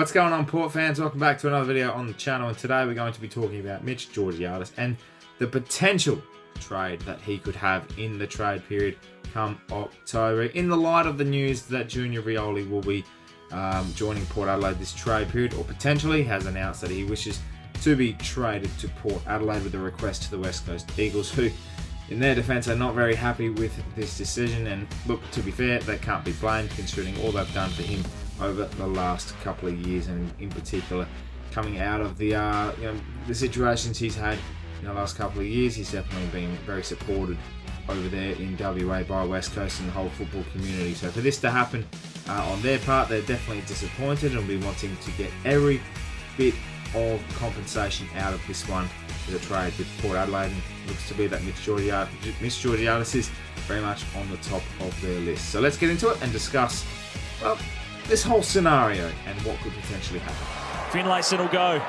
What's going on, Port fans? Welcome back to another video on the channel, and today we're going to be talking about Mitch Georgiades and the potential trade that he could have in the trade period come October, in the light of the news that Junior Rioli will be joining Port Adelaide this trade period, or potentially has announced that he wishes to be traded to Port Adelaide with a request to the West Coast Eagles, who in their defence are not very happy with this decision. And look, to be fair, they can't be blamed considering all they've done for him over the last couple of years, and in particular coming out of the the situations he's had in the last couple of years. He's definitely been very supported over there in WA by West Coast and the whole football community. So for this to happen on their part, they're definitely disappointed and will be wanting to get every bit of compensation out of this one with a trade with Port Adelaide. And looks to be that Mitch Georgiades is very much on the top of their list. So let's get into it and discuss, well, this whole scenario and what could potentially happen. Finlayson will go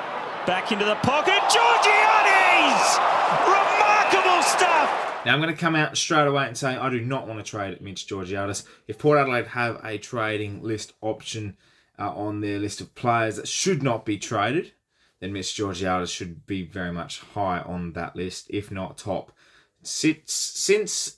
back into the pocket. Georgiades! Remarkable stuff! Now I'm going to come out straight away and say I do not want to trade Mitch Georgiades. If Port Adelaide have a trading list option on their list of players that should not be traded, then Mitch Georgiades should be very much high on that list, if not top. Since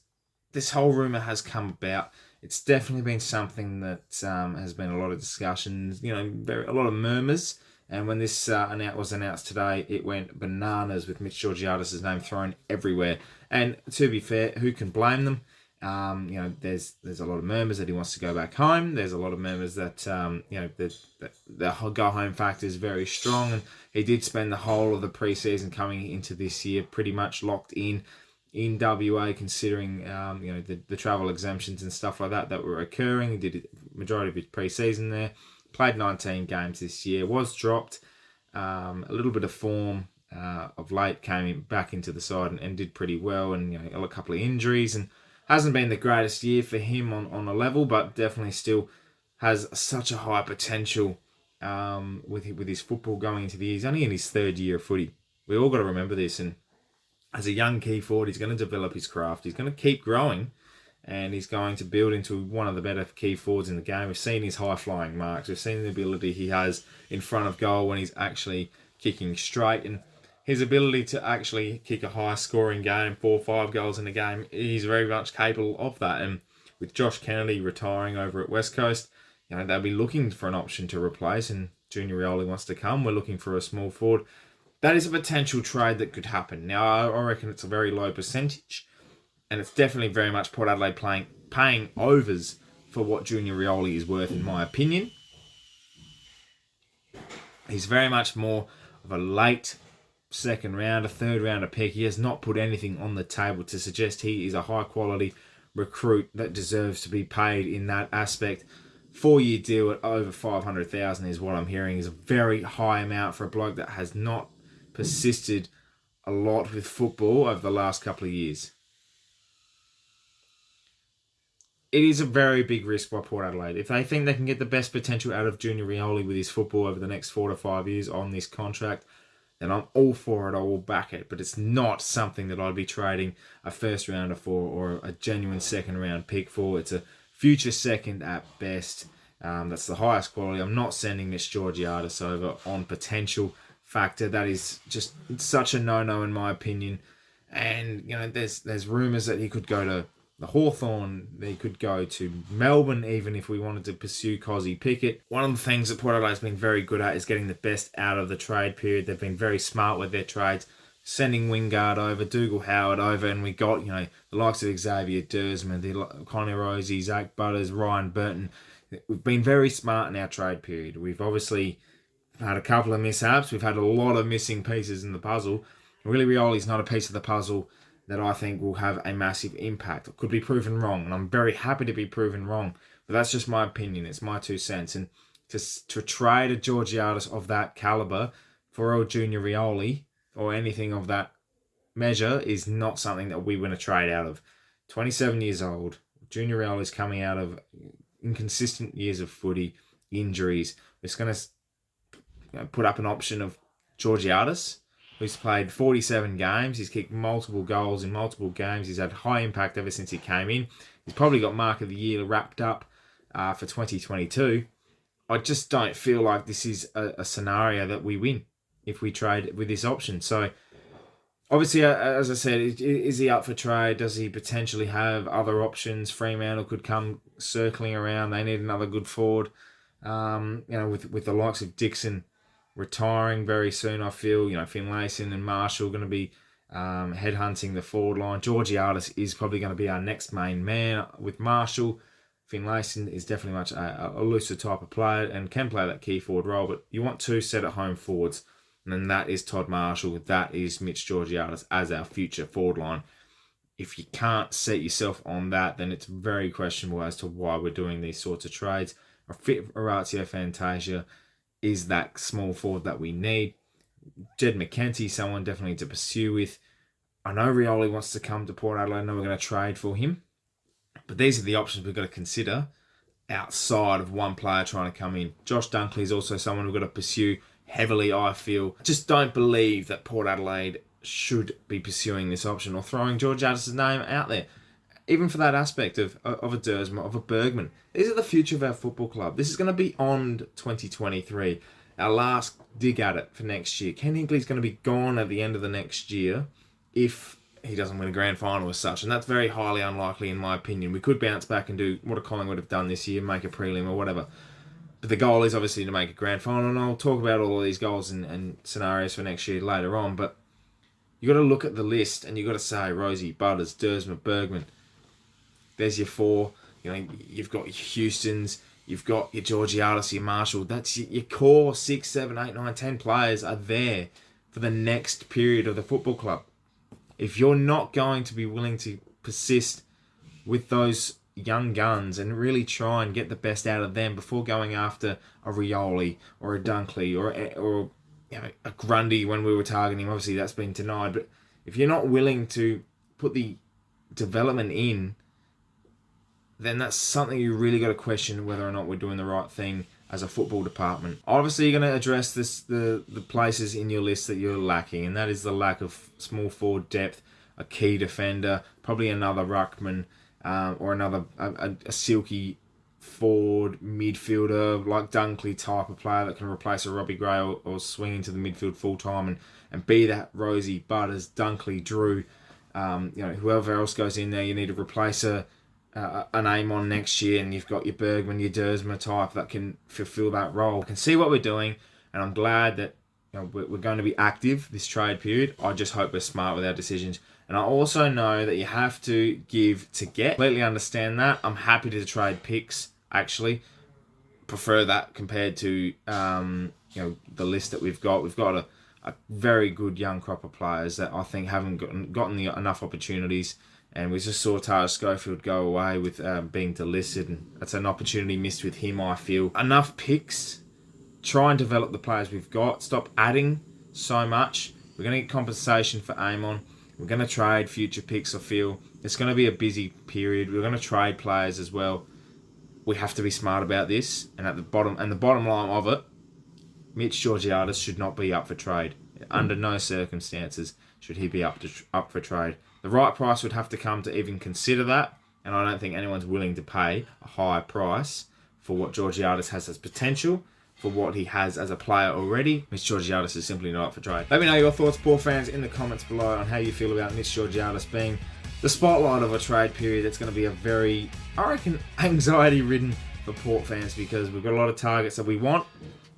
this whole rumour has come about, it's definitely been something that has been a lot of discussions, a lot of murmurs. And when this was announced today, it went bananas with Mitch Georgiades' name thrown everywhere. And to be fair, who can blame them? There's a lot of murmurs that he wants to go back home. There's a lot of murmurs that the go home factor is very strong, and he did spend the whole of the preseason coming into this year pretty much locked in WA, considering the travel exemptions and stuff like that were occurring. He did a majority of his preseason there. Played 19 games this year. Was dropped. A little bit of form of late, came back into the side and did pretty well. And a couple of injuries, and hasn't been the greatest year for him on a level, but definitely still has such a high potential with his football going into the year. He's only in his third year of footy. We all got to remember this. And as a young key forward, he's going to develop his craft. He's going to keep growing, and he's going to build into one of the better key forwards in the game. We've seen his high-flying marks. We've seen the ability he has in front of goal when he's actually kicking straight. And his ability to actually kick a high-scoring game, 4 or 5 goals in a game, he's very much capable of that. And with Josh Kennedy retiring over at West Coast, they'll be looking for an option to replace, and Junior Rioli wants to come. We're looking for a small forward. That is a potential trade that could happen. Now, I reckon it's a very low percentage, and it's definitely very much Port Adelaide paying overs for what Junior Rioli is worth, in my opinion. He's very much more of a late second rounder, third rounder pick. He has not put anything on the table to suggest he is a high quality recruit that deserves to be paid in that aspect. 4-year deal at over 500,000 is what I'm hearing, is a very high amount for a bloke that has not persisted a lot with football over the last couple of years. It is a very big risk by Port Adelaide. If they think they can get the best potential out of Junior Rioli with his football over the next 4 to 5 years on this contract, then I'm all for it. I will back it. But it's not something that I'd be trading a first rounder for or a genuine second round pick for. It's a future second at best. That's the highest quality. I'm not sending Mitch Georgiades over on potential factor. That is just such a no-no in my opinion. And there's rumours that he could go to the Hawthorn, he could go to Melbourne, even if we wanted to pursue Cozzy Pickett. One of the things that Port Adelaide's been very good at is getting the best out of the trade period. They've been very smart with their trades, sending Wingard over, Dougal Howard over, and we got the likes of Xavier Dersman, Connor Rosie, Zach Butters, Ryan Burton. We've been very smart in our trade period. We've obviously had a couple of mishaps. We've had a lot of missing pieces in the puzzle. Really, Rioli's not a piece of the puzzle that I think will have a massive impact. It could be proven wrong, and I'm very happy to be proven wrong. But that's just my opinion. It's my 2 cents. And to trade a Georgiades of that calibre for a Junior Rioli or anything of that measure is not something that we want to trade out of. 27 years old. Junior Rioli's coming out of inconsistent years of footy, injuries. We're just going to put up an option of Georgiades, who's played 47 games. He's kicked multiple goals in multiple games. He's had high impact ever since he came in. He's probably got Mark of the Year wrapped up for 2022. I just don't feel like this is a scenario that we win if we trade with this option. So obviously, as I said, is he up for trade? Does he potentially have other options? Fremantle could come circling around. They need another good forward. With the likes of Dixon retiring very soon, I feel, Finlayson and Marshall going to be headhunting the forward line. Georgiades is probably going to be our next main man with Marshall. Finlayson is definitely much a looser type of player and can play that key forward role, but you want two set-at-home forwards, and then that is Todd Marshall, that is Mitch Georgiades as our future forward line. If you can't set yourself on that, then it's very questionable as to why we're doing these sorts of trades. A fit Orazio Fantasia is that small forward that we need. Jed McKenzie, someone definitely to pursue with. I know Rioli wants to come to Port Adelaide. I know we're going to trade for him. But these are the options we've got to consider outside of one player trying to come in. Josh Dunkley is also someone we've got to pursue heavily, I feel. Just don't believe that Port Adelaide should be pursuing this option or throwing Georgiades' name out there. Even for that aspect of a Dersma, of a Bergman. These are the future of our football club. This is going to be on 2023. Our last dig at it for next year. Ken Hinkley's going to be gone at the end of the next year if he doesn't win a grand final as such, and that's very highly unlikely in my opinion. We could bounce back and do what a Collingwood have done this year, make a prelim or whatever. But the goal is obviously to make a grand final, and I'll talk about all of these goals and scenarios for next year later on. But you got to look at the list and you got to say Rosie, Butters, Dersma, Bergman. There's your four. You've got your Houstons, you've got your Georgiades, your Marshall. That's your core 6, 7, 8, 9, 10 players are there for the next period of the football club. If you're not going to be willing to persist with those young guns and really try and get the best out of them before going after a Rioli or a Dunkley or a Grundy when we were targeting him, obviously that's been denied. But if you're not willing to put the development in, then that's something you really got to question whether or not we're doing the right thing as a football department. Obviously, you're going to address the places in your list that you're lacking, and that is the lack of small forward depth, a key defender, probably another ruckman, or another a silky forward midfielder like Dunkley type of player that can replace a Robbie Gray or swing into the midfield full time and be that Rosie, Butters, Dunkley, Drew, whoever else goes in there. You need to replace an aim on next year, and you've got your Bergman, your Dersma type that can fulfill that role. I can see what we're doing, and I'm glad that we're going to be active this trade period. I just hope we're smart with our decisions. And I also know that you have to give to get. Completely understand that. I'm happy to trade picks, actually. Prefer that compared to the list that we've got. We've got a very good young crop of players that I think haven't gotten enough opportunities. And we just saw Tara Schofield go away with being delisted, and that's an opportunity missed with him, I feel. Enough picks. Try and develop the players we've got. Stop adding so much. We're going to get compensation for Amon. We're going to trade future picks, I feel. It's going to be a busy period. We're going to trade players as well. We have to be smart about this. And the bottom line of it, Mitch Georgiades should not be up for trade. Under no circumstances should he be up for trade. The right price would have to come to even consider that, and I don't think anyone's willing to pay a higher price for what Georgiades has as potential, for what he has as a player already. Mitch Georgiades is simply not up for trade. Let me know your thoughts, Port fans, in the comments below on how you feel about Mitch Georgiades being the spotlight of a trade period. That's going to be a very, I reckon, anxiety-ridden for Port fans, because we've got a lot of targets that we want,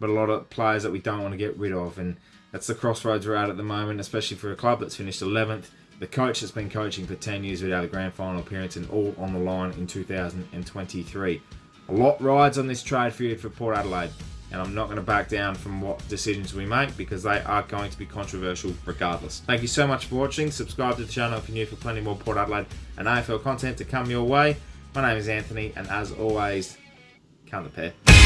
but a lot of players that we don't want to get rid of, and that's the crossroads we're at the moment, especially for a club that's finished 11th. The coach has been coaching for 10 years without a grand final appearance, and all on the line in 2023. A lot rides on this trade period for Port Adelaide, and I'm not going to back down from what decisions we make, because they are going to be controversial regardless. Thank you so much for watching. Subscribe to the channel if you're new for plenty more Port Adelaide and AFL content to come your way. My name is Anthony, and as always, count the pair.